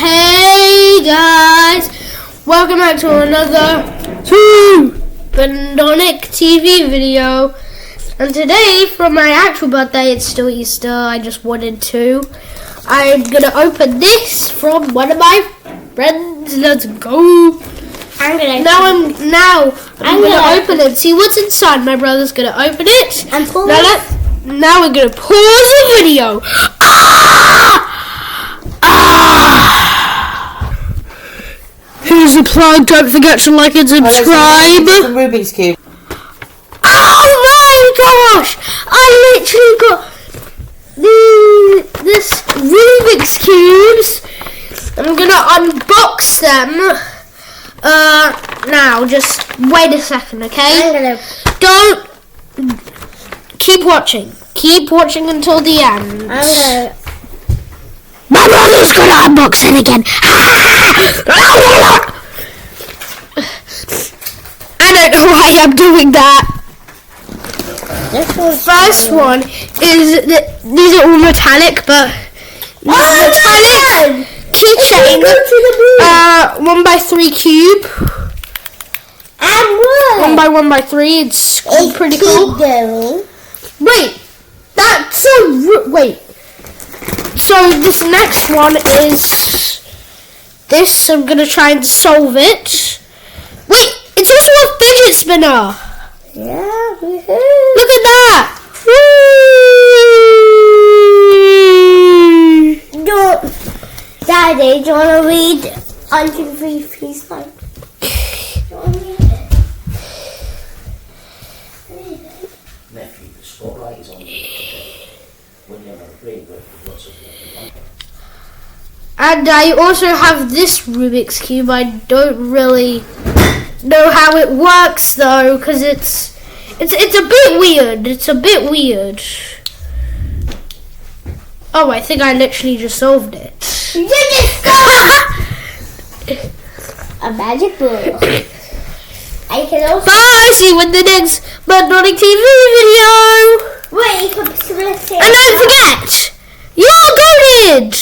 Hey guys, welcome back to another Bandonic TV video. And today, for my actual birthday, it's still Easter, I just wanted to. I'm gonna open this from one of my friends. Let's go. I'm gonna open it. See what's inside. My brother's gonna open it. And pull now we're gonna pause the video. Here's the plug. Don't forget to like and subscribe. It's the Rubik's Cube. Oh my gosh! I literally got this Rubik's cubes. I'm gonna unbox them. Now just wait a second, okay? Don't keep watching. Keep watching until the end. My brother's gonna unbox it again. I don't know why I'm doing that. First one is these are all metallic, but metallic keychain. 1x3 cube. And what? 1x1x3. It's pretty cool. Wait, that's wait. So this next one is this. I'm gonna try and solve it. Wait, it's also a fidget spinner. Yeah. Look at that. Daddy, do you want to read 103 please? Do you want to read it? Nephew, the spotlight is on you. When you're not free, but lots of And I also have this Rubik's Cube. I don't really know how it works though, because it's a bit weird. It's a bit weird. Oh, I think I literally just solved it. You just solved a magic book. I can also. Bye. See you in the next Bandonic TV video. Wait, you can split it. And don't forget, you're goated.